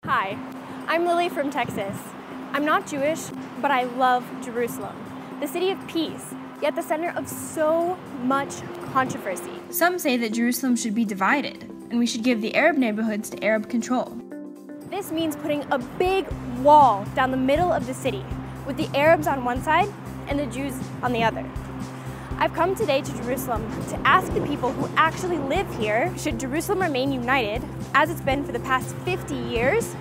Hi, I'm Lily from Texas. I'm not Jewish, but I love Jerusalem, the city of peace, yet the center of so much controversy. Some say that Jerusalem should be divided, and we should give the Arab neighborhoods to Arab control. This means putting a big wall down the middle of the city, with the Arabs on one side and the Jews on the other. I've come today to Jerusalem to ask the people who actually live here, should Jerusalem remain united, as it's been for the past 50 years,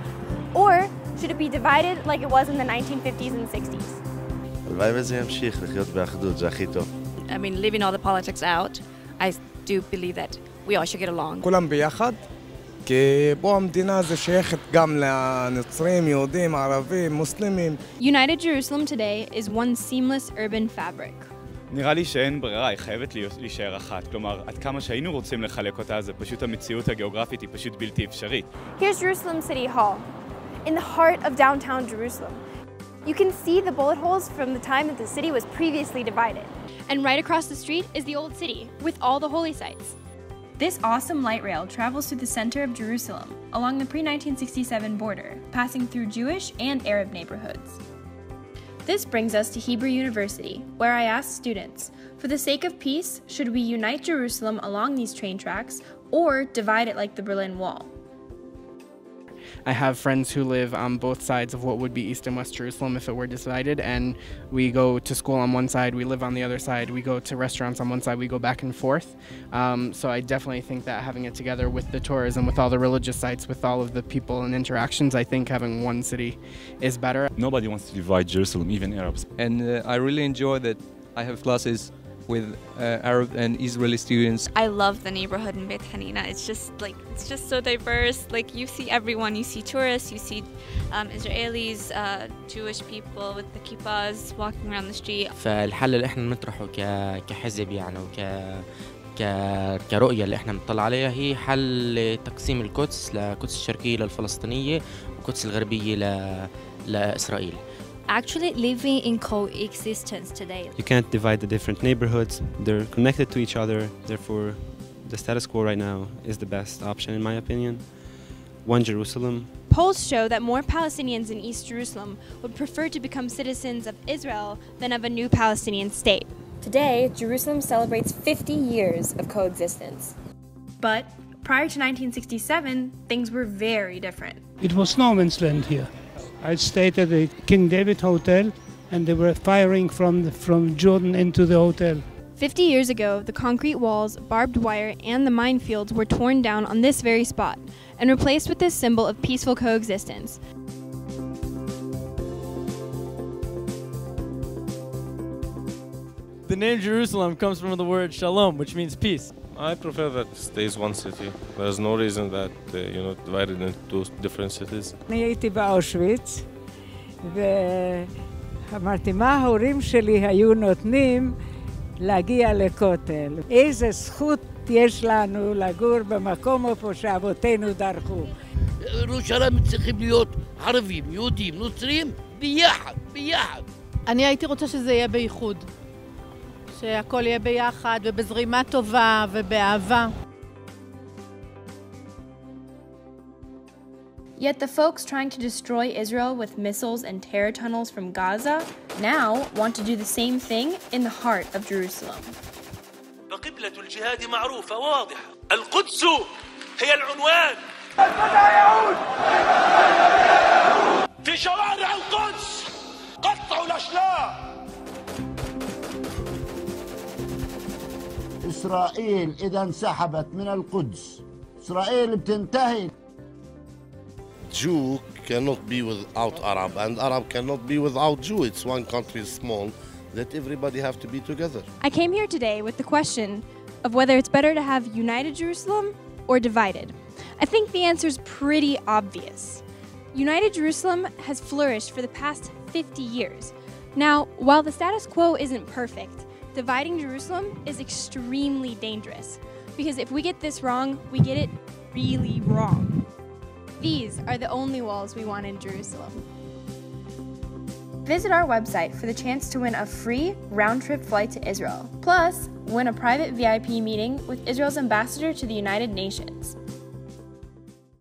or should it be divided like it was in the 1950s and 60s? I mean, leaving all the politics out, I do believe that we all should get along. כולם ביחד, כי פה המדינה זה שייכת גם לנוצרים, יהודים, ערבים, מוסלמים. United Jerusalem today is one seamless urban fabric. נראה לי שאין ברירה, היא חייבת להישאר אחת. כלומר, עד כמה שהיינו רוצים לחלק אותה, זה פשוט המציאות הגיאוגרפית היא פשוט בלתי אפשרית. Here's Jerusalem City Hall, in the heart of downtown Jerusalem. You can see the bullet holes from the time that the city was previously divided. And right across the street is the Old City, with all the holy sites. This awesome light rail travels through the center of Jerusalem, along the pre-1967 border, passing through Jewish and Arab neighborhoods. This brings us to Hebrew University, where I asked students, for the sake of peace, should we unite Jerusalem along these train tracks or divide it like the Berlin Wall? I have friends who live on both sides of what would be East and West Jerusalem if it were divided, and we go to school on one side, we live on the other side, we go to restaurants on one side, we go back and forth. So I definitely think that having it together with the tourism, with all the religious sites, with all of the people and interactions, I think having one city is better. Nobody wants to divide Jerusalem, even Arabs. And I really enjoy that I have classes with Arab and Israeli students. I love the neighborhood in Beit Hanina. It's just so diverse. Like, you see everyone. You see tourists, you see Israelis, Jewish people with the kippahs walking around the street. فالحل اللي احنا بنطرحه كحزب يعني كرؤية اللي احنا بنطلع عليها هي حل تقسيم القدس لقدس الشرقية للفلسطينية والقدس الغربية لإسرائيل. Actually living in coexistence today. You can't divide the different neighborhoods. They're connected to each other. Therefore, the status quo right now is the best option in my opinion. One Jerusalem. Polls show that more Palestinians in East Jerusalem would prefer to become citizens of Israel than of a new Palestinian state. Today, Jerusalem celebrates 50 years of coexistence. But prior to 1967, things were very different. It was no man's land here. I stayed at the King David Hotel, and they were firing from Jordan into the hotel. 50 years ago, the concrete walls, barbed wire, and the minefields were torn down on this very spot and replaced with this symbol of peaceful coexistence. The name Jerusalem comes from the word shalom, which means peace. I prefer that it stays one city. There's no reason that divided into two different cities. אני הייתי באושוויץ, ואמרתי, מה ההורים שלי היו נותנים להגיע לכותל? איזה זכות יש לנו לגור במקום איפה שאבותינו דרכו. ירושלים צריכים להיות ערבים, יהודים, נוצרים, ביחד. אני הייתי רוצה שזה יהיה בייחוד. שהכל יהיה ביחד ובזרימה טובה ובאהבה. Yet the folks trying to destroy Israel with missiles and terror tunnels from Gaza now want to do the same thing in the heart of Jerusalem. قبلة الجهاد معروفة واضحة. القدس هي العنوان. في شوارع القدس قطعوا الأشلاء. إسرائيل إذا انسحبت من القدس إسرائيل بتنتهي. Jew cannot be without Arab, and Arab cannot be without Jew. It's one country small that everybody have to be together. I came here today with the question of whether it's better to have united Jerusalem or divided. I think the answer is pretty obvious. United Jerusalem has flourished for the past 50 years. Now, while the status quo isn't perfect, dividing Jerusalem is extremely dangerous, because if we get this wrong, we get it really wrong. These are the only walls we want in Jerusalem. Visit our website for the chance to win a free round-trip flight to Israel, plus win a private VIP meeting with Israel's ambassador to the United Nations.